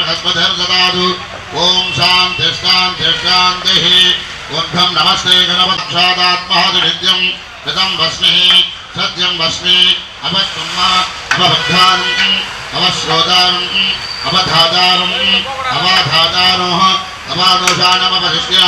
बृहस्पतिर्ददातु ओम शांति शांति शांतिः ऊर्ध्वं नमस्ते गणपतिसादात्महादि नित्यं कृतं वस्मिः सत्यं वस्मि अवस्तुम्मा अवबद्धारम् अवश्रोतारम् अवधातारम् अवाधातारोः अवादोषाणमवशिष्य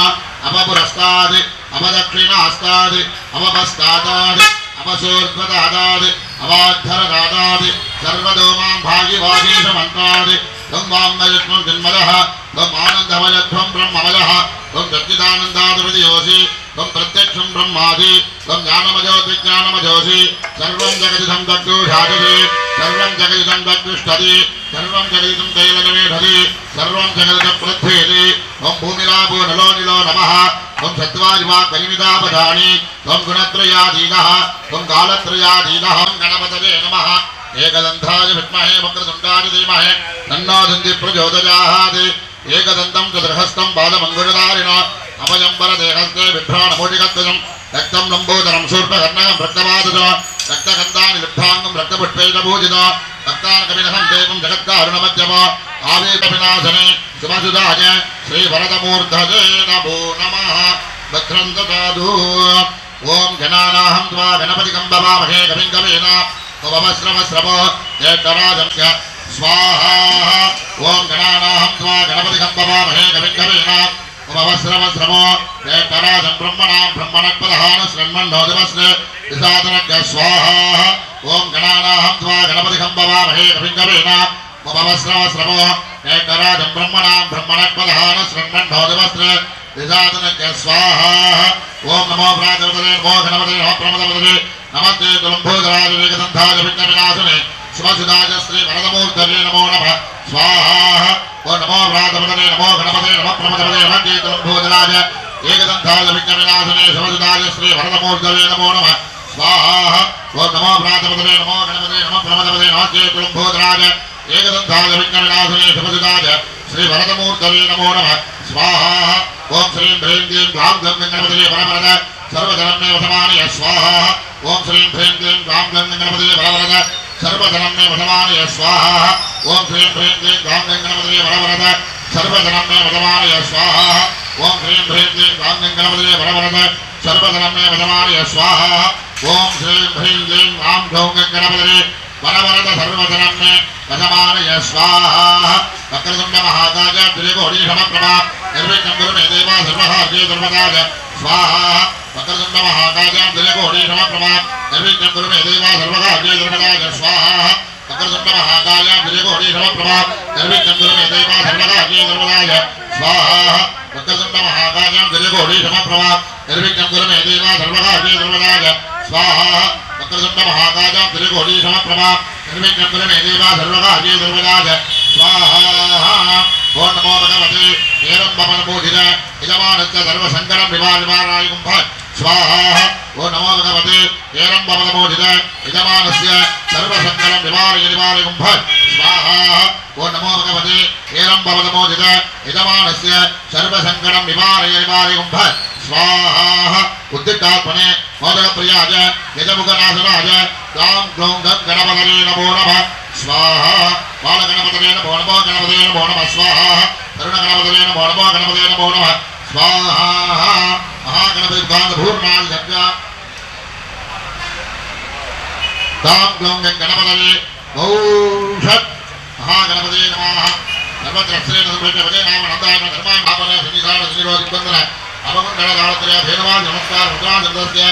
अवपुरस्ताद् अवदक्षिणास्ताद् अवपस्तादाद् अवसोर्ध्वदादाद् अवाद्धरदादाद् सर्वतो मां भागिवागीशमन्ताद् त्वं वाङ्मयत्वं जन्मदः त्वम् आनन्दमयत्वं ब्रह्ममयः त्वं सच्चिदानन्दाधिपतियोऽसि त्वं प्रत्यक्षं ब्रह्मासि त्वं ज्ञानमयोऽज्ञानमयोऽसि सर्वं जगदिदं तद्दोषादसि सर्वं जगदिदं तद्दुष्टति सर्वं जगदिदं तैलनिमेषति सर्वं जगदिदं प्रध्येति त्वं भूमिरापो नलो निलो नमः त्वं सत्त्वादिवाक्परिमितापदानि त्वं गुणत्रयाधीनः त्वं कालत्रयाधीनः गणपतये नमः एकदन्ताय विद्महे वक्रतुण्डाय धीमहि तन्नो दन्ति प्रचोदयात् एकदन्तं चतुर्हस्तं पादमङ्गुलधारिणो अभयम्बरदेहस्ते बिभ्राणमूटिकध्वजं रक्तं लम्बोदरं शूर्पकर्णकं रक्तवादजो रक्तगन्धानि लिब्धाङ्गं रक्तपुष्पैर्पूजितो भक्तानकविनहं देवं जगत्कारुणमध्यमो आवेदविनाशने शुभसुधाय श्रीवरदमूर्धजे नमो नमः भद्रं ददातु ओम गणानाहं त्वा गणपतिं भवामहे कविं कवेन त्वमश्रवश्रवो जेष्ठराजं च स्वाहा ओम गणानाहं त्वा गणपतिं भवामहे कविं कवेन त्वमश्रवश्रवो जेष्ठराजं ब्रह्मणां ब्रह्मणपदहान श्रवन्नोदमस्ते विसादनज्ञ स्वाहा ओम गणानाहं त्वा गणपतिं भवामहे कविं कवेन त्वमश्रवश्रवो जेष्ठराजं ब्रह्मणां ब्रह्मणपदहान श्रवन्नोदमस्ते विसादनज्ञ स्वाहा ओम नमो प्रातपदे नमो गणपते नमो प्रमदपदे नमस्ते तुलम्भोदराज एकदन्ताय विघ्नविनाशने शुभसुधाय श्री वरदमूर्तये नमो नमः स्वाहा ओम नमो प्रातपदे नमो गणपते नमो प्रमदपदे नमस्ते तुलम्भोदराज एकदन्ताय विघ्नविनाशने शुभसुधाय श्री वरदमूर्तये नमो नमः स्वाहा ओम नमो प्रातपदे नमो गणपते नमो प्रमदपदे नमस्ते तुलम्भोदराज एकदन्ताय विघ्नविनाशने शुभसुधाय श्री वरदमूर्तये नमो नमः स्वाहा ओम श्रीं ह्रीं क्लीं ग्लां गं गणपतये वरवरद सर्वधनमे वसमानय स्वाहा ओम श्रीं ह्रीं क्लीं ग्लां गं गणपतये वरवरद सर्वधनमे वसमानय स्वाहा ओम श्रीं ह्रीं क्लीं ग्लां गं गणपतये वरवरद सर्वधनमे वसमानय स्वाहा ओम श्रीं ह्रीं क्लीं ग्लां गं गणपतये वरवरद सर्वधनमे वसमानय स्वाहा ओम श्रीं ह्रीं क्लीं ग्लां गं गणपतये वरवरद सर्वधनमे वसमानय स्वाहा वक्रतुण्ड महाकाय त्रिकोटी समप्रभा निर्विघ्नं कुरु मे देवा सर्वकार्ये सर्वकाज स्वाहा वक्रतुण्ड महाकाय त्रिकोटी समप्रभा निर्विघ्नं कुरु मे देवा सर्वकार्ये सर्वकाज स्वाहा वक्रतुण्ड महाकाय त्रिकोटी समप्रभा निर्विघ्नं कुरु मे देवा सर्वकार्ये सर्वकाज स्वाहा वक्रतुण्ड महाकाय त्रिकोटी समप्रभा निर्विघ्नं कुरु मे देवा सर्वकार्ये सर्वकाज स्वाहा वक्रतुण्ड महाकाय त्रिकोटी समप्रभा निर्विघ्नं कुरु मे देवा सर्वकार्ये सर्वकाज स्वाहा ओम नमो भगवते हेरम्बमनमोदित यजमानस्य सर्वसङ्करं निवारणाय कुम्भ स्वाहा ओम नमो भगवते हेरम्बमनमोदित यजमानस्य सर्वसङ्करं निवारणाय कुम्भ स्वाहा ओम नमो भगवते हेरम्बमनमोदित यजमानस्य सर्वसङ्करं निवारणाय कुम्भ स्वाहा उद्दिष्टात्मने मोदकप्रियाय यजमुखनाशनाय गां ग्लौं गणपतये नमो नमः स्वाहा बालगणपतये नमो नमो गणपतये नमो नमः स्वाहा तरुणगणपतये नमो नमो गणपतये नमो नमः स्वाहा महागणपति गांधूर्णाय जप्या गां ग्लौं गणपतये औषध महागणपतये नमः सर्वत्र श्रेण सुब्रह्मण्य नाम नन्दाय धर्माय भावने सन्निधान श्रीरोधिबन्धन अवगुणगण गात्रय भेदवान नमस्कार मुद्राचन्द्रस्य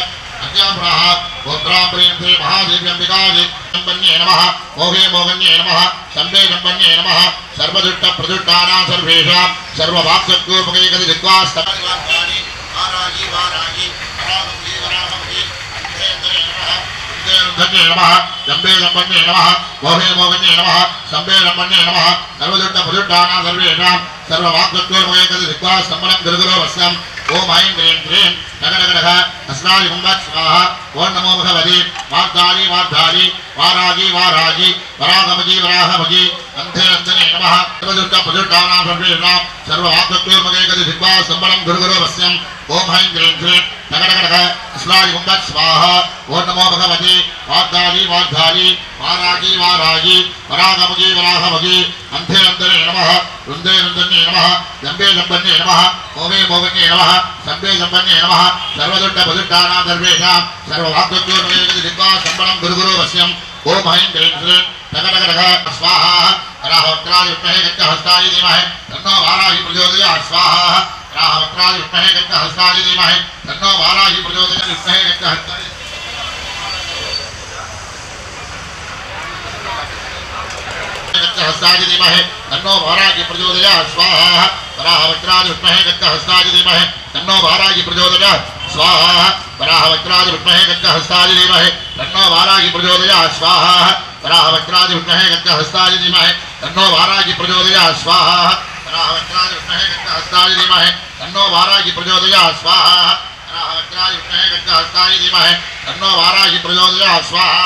अज्ञापुरः गोत्राम्प्रियन्त्रे महादेव्यम्बिकायै सम्पन्ये नमः मोहे मोहन्ये नमः शम्भे सम्पन्ये नमः सर्वदुष्टप्रदुष्टानां सर्वेषां सर्ववाक्शक्योपकैकति जिह्वास्तमनिवासानि वारागी वारागी वरागमुखी वरागमुखी अन्धेन्द्रे नमः अन्धेन्द्रे नमः शम्भे सम्पन्ये नमः मोहे मोहन्ये नमः शम्भे सम्पन्ये नमः सर्वदुष्टप्रदुष्टानां सर्वेषां सर्ववाक्शक्योपकैकति जिह्वास्तमनं गुरुगुरो वस्यम् ओम ऐं ह्रीं क्लीं नगनगनः अस्नाय कुम्भः स्वाहा ओम नमो भगवते वाग्दाली वाग्दाली वारागी वारागी वरागमुखी वरागमुखी अन्धे अन्धने नमः सर्वदुष्टप्रदुष्टानां सर्वेषां सर्ववाक्शक्योपकैकति जिह्वास्तमनं गुरुगुरो वस्यम् ओम ऐं ह्रीं क्लीं नगनगनः अस्नाय कुम्भः स्वाहा ओम नमो भगवते वाग्दाली वाग्दाली वारागी वारागी वरागमुखी वराहमुखी वराहमुखी अंधे अंधने नमः रुंदे रुंदन्ये नमः जंबे जंबन्ये नमः मोमे मोमन्ये नमः संबे संबन्ये नमः सर्वदुट्ट पदुट्टानां सर्वेषां सर्ववाक्योन्मेषि दिक्वा संबलं गुरुगुरो वश्यम् ओम ऐं क्लीं श्रीं टक टक टक स्वाहा राहवक्त्रादि विद्महे गजहस्ताय धीमहि तन्नो वाराहि प्रचोदयात् स्वाहा राहवक्त्रादि विद्महे गजहस्ताय धीमहि तन्नो वाराहि प्रचोदयात् विद्महे गजहस्ताय गजहस्ताय धीमहि तन्नो वाराहि प्रचोदयात् स्वाहा राहवक्त्रादि विद्महे गजहस्ताय धीमहि तन्नो वाराहि प्रचोदयात् स्वाहा वराहवक्त्रादि विद्महे गजहस्ताय धीमहि तन्नो वाराहि प्रचोदयात् स्वाहा वराहवक्त्रादि विद्महे गजहस्ताय धीमहि तन्नो वाराहि प्रचोदयात् स्वाहा वराहवक्त्रादि विद्महे गजहस्ताय धीमहि तन्नो वाराहि प्रचोदयात् स्वाहा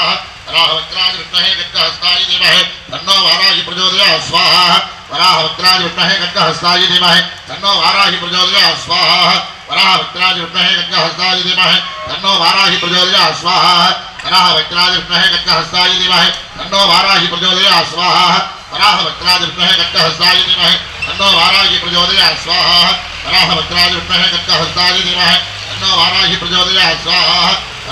वराहवक्त्रादि विद्महे गजहस्ताय धीमहि तन्नो वाराहि प्रचोदयात् स्वाहा वराहवक्त्रादि विद्महे गजहस्ताय धीमहि तन्नो वाराहि प्रचोदयात् स्वाहा वराहवक्त्रादि विद्महे गजहस्ताय धीमहि तन्नो वाराहि प्रचोदयात् स्वाहा वराहवक्त्रादि विद्महे गजहस्ताय धीमहि तन्नो वाराहि प्रचोदयात् स्वाहा वराहवक्त्रादि विद्महे गजहस्ताय धीमहि तन्नो वाराहि प्रचोदयात् स्वाहा वराहवक्त्रादि विद्महे गजहस्ताय धीमहि तन्नो वाराहि प्रचोदयात् स्वाहा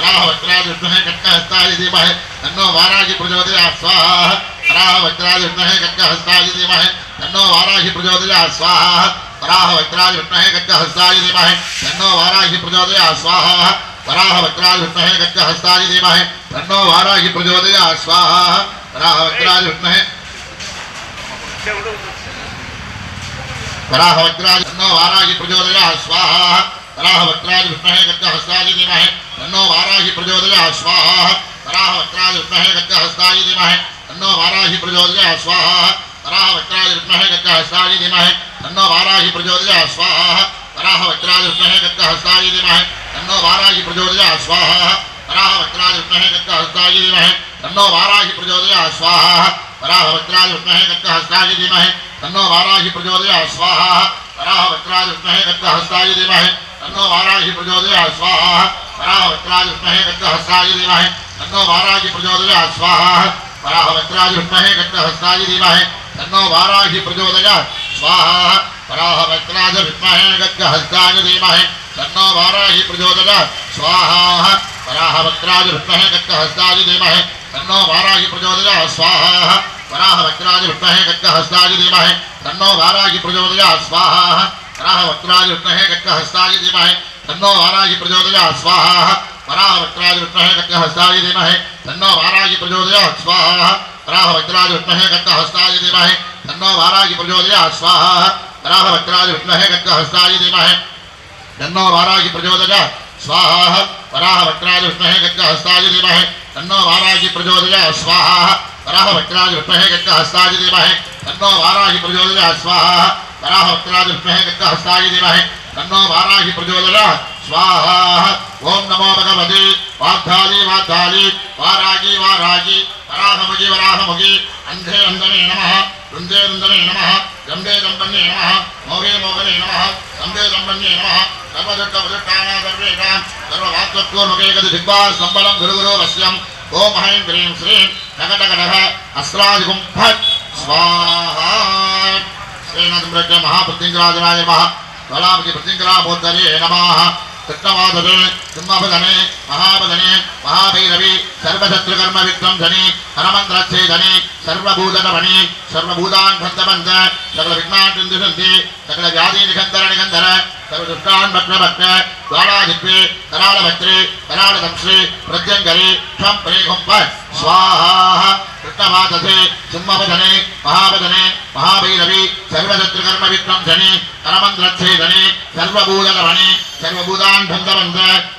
वराहवक्त्रादि विद्महे गजहस्ताय धीमहि तन्नो वाराहि प्रचोदयात् स्वाहा वराहवक्त्रादि विद्महे गजहस्ताय धीमहि तन्नो वाराहि प्रचोदयात् स्वाहा वराहवक्त्रादि विद्महे गजहस्ताय धीमहि तन्नो वाराहि प्रचोदयात् स्वाहा वराहवक्त्रादि विद्महे गजहस्ताय धीमहि तन्नो वाराहि प्रचोदयात् स्वाहा वराहवक्त्रादि विद्महे गजहस्ताय धीमहि तन्नो वाराहि प्रचोदयात् स्वाहा वराहवक्त्रादि विद्महे वराहवक्त्रादि तन्नो वाराहि प्रचोदयात् स्वाहा वराहवक्त्रादि विद्महे गजहस्ताय धीमहि तन्नो वाराहि प्रचोदयात् स्वाहा वराहवक्त्रादि विद्महे गजहस्ताय धीमहि तन्नो वाराहि प्रचोदयात् स्वाहा वराहवक्त्रादि विद्महे गजहस्ताय धीमहि तन्नो वाराहि प्रचोदयात् स्वाहा वराहवक्त्रादि विद्महे गजहस्ताय धीमहि तन्नो वाराहि प्रचोदयात् स्वाहा वराहवक्त्रादि विद्महे गजहस्ताय धीमहि तन्नो वाराहि प्रचोदयात् स्वाहा वराहवक्त्रादि विद्महे गजहस्ताय धीमहि तन्नो वाराहि प्रचोदयात् स्वाहा वराहवक्त्रादि विद्महे गजहस्ताय धीमहि तन्नो वाराहि प्रचोदयात् स्वाहा वराहवक्त्रादि विद्महे गजहस्ताय धीमहि तन्नो वाराहि प्रचोदयात् स्वाहा वराहवक्त्रादि विद्महे गजहस्ताय धीमहि तन्नो वाराहि प्रचोदयात् स्वाहा वराहवक्त्रादि विद्महे गजहस्ताय धीमहि तन्नो वाराहि प्रचोदयात् स्वाहा वराहवक्त्रादि विद्महे गजहस्ताय धीमहि तन्नो वाराहि प्रचोदयात् स्वाहा वराहवक्त्रादि विद्महे गजहस्ताय धीमहि तन्नो वाराहि प्रचोदयात् स्वाहा वराहवक्त्रादि विद्महे गजहस्ताय धीमहि तन्नो वाराहि प्रचोदयात् स्वाहा वराहवक्त्रादि विद्महे गजहस्ताय धीमहि तन्नो वाराहि प्रचोदयात् स्वाहा वराहवक्त्रादि विद्महे गजहस्ताय धीमहि तन्नो वाराहि प्रचोदयात् स्वाहा वराहवक्त्रादि विद्महे गजहस्ताय धीमहि तन्नो वाराहि प्रचोदयात् स्वाहा वराहवक्त्रादि विद्महे गजहस्ताय धीमहि तन्नो वाराहि प्रचोदयात् स्वाहा वराहवक्त्रादि विद्महे गजहस्ताय धीमहि तन्नो वाराहि प्रचोदयात् स्वाहा वराहवक्त्रादि विद्महे गजहस्ताय धीमहि तन्नो वाराहि प्रचोदयात् स्वाहा ओम नमो भगवते वाग्धाली वाग्धाली वारागी वारागी वराहमुखी वराहमुखी अंधे अंधने नमः रुंदे रुंदने नमः जंबे जंबन्ये नमः मोगे मोगने नमः संबे संबन्ये नमः सर्वदुट्ट पदुट्टानां सर्वेषां सर्ववाक्योन्मेषि गजहस्ताय संबलं गुरुगुरो वश्यम् ओम ऐं क्लीं श्रीं टक टक टक अस्रादिगुं फट् स्वाहा श्रीनाथम्रज्ञ महाप्रत्यङ्गराजनाय नमः वलामकी प्रत्यङ्गरामूर्तये नमः कृष्णवादने सिंहपदने महापदने महाभैरवी सर्वशत्रुकर्म विध्वंसने हरमन्त्रच्छेदने सर्वभूतनमणि सर्वभूतान् बन्धबन्ध सकल विघ्नान् निन्दन्ति सकल व्याधि निकन्दर निकन्दर सर्वदुष्टान् भक्तभक्त द्वाराधिपे करालभक्त्रे करालदंश्रे प्रत्यङ्गरे क्षं प्रेहुं स्वाहा कृष्णवादसे सिंहपदने महापदने महाभैरवी सर्वशत्रुकर्म विध्वंसने हरमन्त्रच्छेदने सर्वभूतनमणि सर्वभूतान् बन्धबन्ध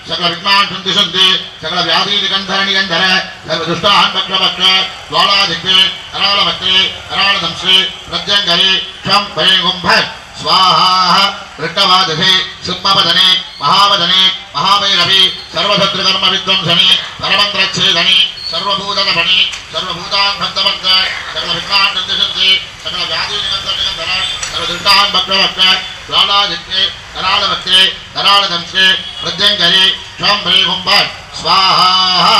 सकल विघ्नान् निन्दन्ति सकल व्याधि निकन्दर निकन्दर सर्वदुष्टान् भक्तभक्त द्वाराधिपे करालभक्त्रे करालदंश्रे प्रत्यङ्गरे क्षं प्रेहुं स्वाहा कृष्णवादसे सिंहपदने महापदने महाभैरवी सर्वशत्रुकर्म विध्वंसने परमन्त्रच्छेदने सर्वभूतनमणि सर्वभूतान् बन्धबन्ध सकल विघ्नान् निन्दन्ति सकल व्याधि निकन्दर निकन्दर सर्वदुष्टान् भक्तभक्त द्वाराधिपे करालभक्त्रे करालदंश्रे प्रत्यङ्गरे क्षं प्रेहुं स्वाहा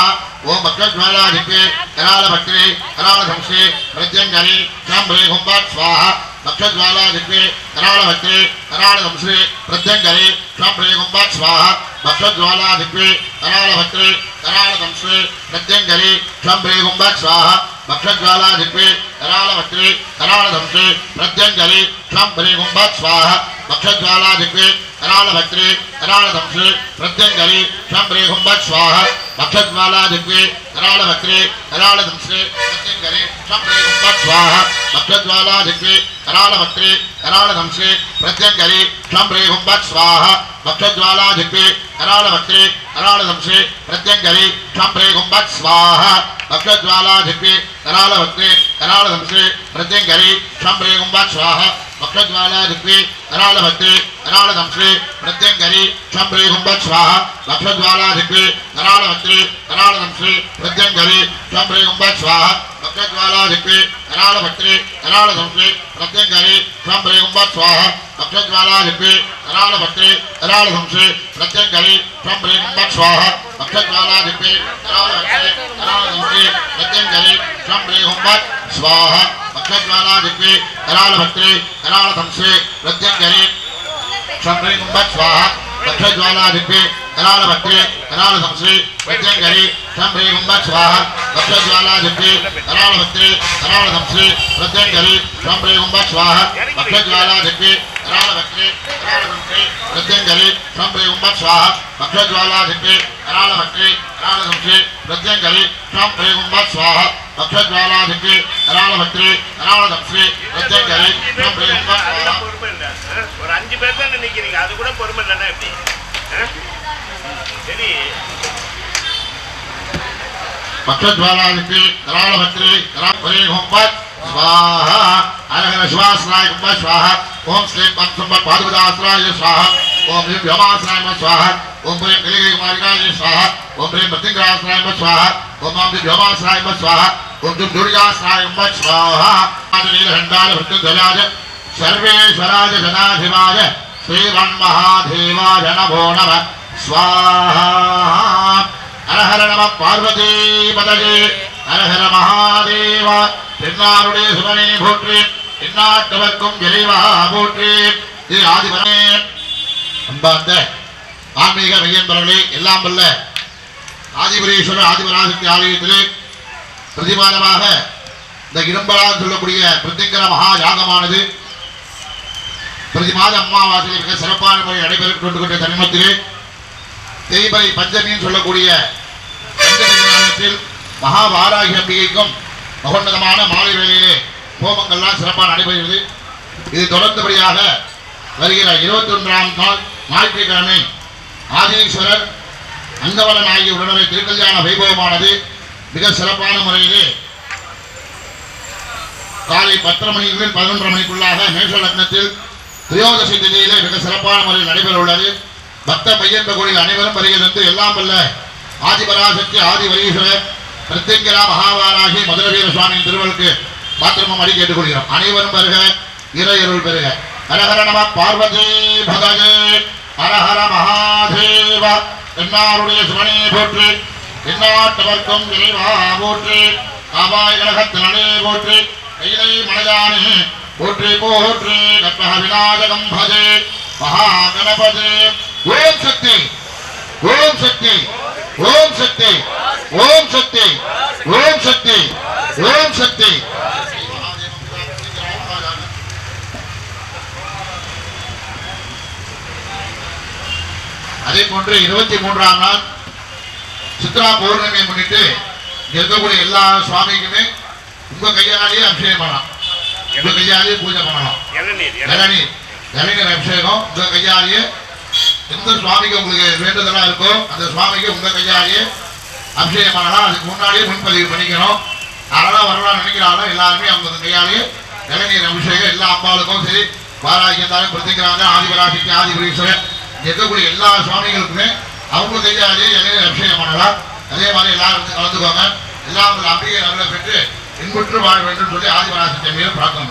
ஓம் பக்ஷஜ்வாலாதிபே கரால பக்ரே கரால சம்சே பிரத்யங்கரி சாம்பரே ஹும்பாத் ஸ்வாஹா பக்ஷஜ்வாலாதிபே கரால பக்ரே கரால சம்சே பிரத்யங்கரி சாம்பரே ஹும்பாத் ஸ்வாஹா பக்ஷஜ்வாலாதிபே கரால பக்ரே கரால சம்சே பிரத்யங்கரி சாம்பரே ஹும்பாத் ஸ்வாஹா பக்ஷஜ்வாலாதிபே கரால பக்ரே கரால சம்சே பிரத்யங்கரி சாம்பரே ஹும்பாத் ஸ்வாஹா பக்ஷஜ்வாலாதிபே கரால பக்ரே கரால சம்சே பிரத்யங்கரி சாம்பரே ஹும்பாத் ஸ்வாஹா பக்ஷஜ்வாலாதிபே கரால பக்ரே கரால சம்சே பிரத்யங்கரி சாம்பரே ஹும்பாத் ஸ்வாஹா பக்ஷஜ்வாலாதிபே கரால பக்ரே கரால சம்சே பிரத்யங்கரி சாம்பரே ஹும்பாத் ஸ்வாஹா பக்ஷஜ்வாலாதிபே கரால பக்ரே கரால சம்சே பிரத்யங்கரி சாம்பரே ஹும்பாத் ஸ்வாஹா பக்ஷஜ்வாலாதிபே கரால பக்ரே கரால சம்சே பிரத்யங்கரி சாம்பரே ஹும்பாத் ஸ்வாஹா பக்ஷஜ்வாலாதிபே கரால பக்ரே கரால சம்சே பிரத்யங்கரி சாம்பரே ஹும்பாத் ஸ்வாஹா பக்ஷஜ்வாலாதிபே கரால பக்ரே கரால சம்சே பிரத்யங்கரி சாம்பரே ஹும்பாத் ஸ்வாஹா பக்ஷஜ்வாலாதிபே கரால பக்ரே கரால சம்சே பிரத்யங்கரி சாம்பரே ஹும்பாத் ஸ்வாஹா பக்ஷஜ்வாலாதிபே கரால பக்ரே கரால சம்சே பிரத்யங்கரி சாம்பரே ஹும்பாத் ஸ்வாஹா பக்ஷஜ்வாலாதிபே கரால பக்ரே கரால சம்சே பிரத்யங்கரி சாம்பரே ஹும்பாத் ஸ்வாஹா பக்ஷஜ்வாலாதிபே கரால பக்ரே கரால சம்சே பிரத்யங்கரி சாம்பரே ஹும்பாத் ஸ்வாஹா பக்ஷஜ்வாலாதிபே கரால பக்ரே கரால சம்சே பிரத்யங்கரி சாம்பரே ஹும்பாத் ஸ்வாஹா பக்ஷஜ்வாலாதிபே கரால பக்ரே கரால சம்சே பிரத்யங்கரி சாம்பரே ஹும்பாத் ஸ்வாஹா பக்ஷஜ்வாலாதிபே கரால பக்ரே கரால சம்சே பிரத்யங்கரி சாம்பரே ஹும்பாத் ஸ்வாஹா பக்ஷஜ்வாலாதிபே கரால பக்ரே கரால சம்சே பிரத்யங்கரி சாம்பரே ஹும்பாத் ஸ்வாஹா பக்ஷஜ்வாலாதிபே கரால பக்ரே கரால சம்சே பிரத்யங்கரி சாம்பரே ஹும்பாத் ஸ்வாஹா. ஒரு 5 பேர் தான் நினைக்கிறீங்க, அது கூட பொறுமை இல்லைன்னா எப்படி? சரி, பக்ஷஜ்வாலாதிபே கரால பக்ரே கரால ஹும்பாத் ஸ்வாஹா அரஹர சிவாஸ்ராய ஹும்பாத் ஸ்வாஹா ஓம் ஸ்ரீம் பத்சம்பத் பாதுபதாஸ்ராய ஸ்வாஹா ஓம் ஹ்ரீம் வ்யோமாஸ்ராய ஸ்வாஹா ஓம் ஹ்ரீம் கலிககுமாரிகாய ஸ்வாஹா ஓம் ஹ்ரீம் பிரத்யங்கராஸ்ராய ஸ்வாஹா ஓம் ஆம் வ்யோமாஸ்ராய ஸ்வாஹா ஓம் தும் துர்காஸ்ராய ஸ்வாஹா ஆதிநீலகண்டாய விருத்தஜலாய சர்வேஸ்வராய ஜனாதிபாய ஸ்ரீமன்மகாதேவாய நமோ நமः ஸ்வாஹா. ஹரஹர நம பார்வதி பதஜே ஹரஹர மகாதேவா. தென்னாருடைய சுவனே போற்றி, எந்நாட்டவர்க்கும் இறைவா போற்றி. இது ஆதிபரமே. அன்பார்ந்த ஆன்மீக மையன்பர்களே, எல்லாம் வல்ல ஆதிபுரீஸ்வரர் ஆதிபராசக்தி ஆலயத்திலே பிரதிமானமாக இந்த இரும்பலால் சொல்லக்கூடிய பிரத்யங்கர மகா யாகமானது பிரதி மாத அமாவாசையில் மிக சிறப்பான முறையில் நடைபெற்றுக் கொண்டிருக்கின்ற தருணத்திலே தேய்பிறை பஞ்சமின்னு சொல்லக்கூடிய பஞ்சமி தினத்தில் மகாபாராகி அம்பிகைக்கும் மகோன்னதமான மாலை வேளையிலே ஹோமங்கள்லாம் சிறப்பாக நடைபெறுகிறது. இது தொடர்ந்தபடியாக வருகிற 21ஆம் நாள் ஞாயிற்றுக்கிழமை ஆதீஸ்வரர் அங்கவல நாயகி உடனே திருக்கல்யாண வைபவமானது மிக சிறப்பான முறையிலே காலை 10:30 மணி முதல் 11:30 மணிக்குள்ளாக மேஷ லக்னத்தில் திரையோதசி திதியிலே மிக சிறப்பான முறையில் நடைபெற உள்ளது. பக்த மையன்ப கோயில் அனைவரும் வருகை தந்து எல்லாம் வல்ல ஆதிபராசக்தி ஆதிவரீஸ்வரர் பிரத்யங்கரா மகாவாராகி மதுரவீர சுவாமியின் திருவளுக்கு பாத்திரமும் அடி கேட்டுக்கொள்கிறோம். அனைவரும் வருக, இறையருள் பெறுக. ஹரஹர நம பார்வதி பதஜே ஹரஹர மகாதேவ. என்னாருடைய சிவனே போற்றி, எந்நாட்டவர்க்கும் இறைவா போற்றி. காவாய் கழகத்தினே போற்றி, கைலை மனதானே போற்றி போற்றி. கற்பக விநாயகம் பஜே மகாகணபதே. ஓம் சக்தி, ஓம் சக்தி, ஓம் சக்தி, ஓம் சக்தி, ஓம் சக்தி, ஓம் சக்தி. அதே போன்று 23ஆம் நாள் சித்ரா பௌர்ணமியை முன்னிட்டு இருக்கக்கூடிய எல்லா சுவாமிக்குமே உங்க கையாலேயே அபிஷேகம் பண்ணலாம், உங்க கையாலேயே பூஜை பண்ணலாம். இளநீர் அபிஷேகம் உங்க கையாலேயே, எந்த சுவாமிக்கு உங்களுக்கு வேண்டுதலா இருக்கோ அந்த சுவாமிக்கு உங்க கையாலேயே அபிஷேகம் பண்ணலாம். அதுக்கு முன்னாடியே முன்பதிவு பண்ணிக்கணும். அதெல்லாம் வரலாம்னு நினைக்கிறாங்க எல்லாருமே அவங்க கையாலேயே இளநீர் அபிஷேகம் எல்லா அம்பாளுக்கும் சரி, வாராகி இருந்தாலும் பிரத்திக்கிறாங்க ஆதிபராசக்தி ஆதிபுரீஸ்வரர் இருக்கக்கூடிய எல்லா சுவாமிகளுக்குமே அவங்க கையாலேயே இளநீர் அபிஷேகம் பண்ணலாம். அதே மாதிரி எல்லாரும் கலந்துக்கோங்க. எல்லாம் அம்பிகை நல்ல பெற்று இன்புற்று வாழ வேண்டும் சொல்லி ஆதிபராசக்தி மீது பிரார்த்தனை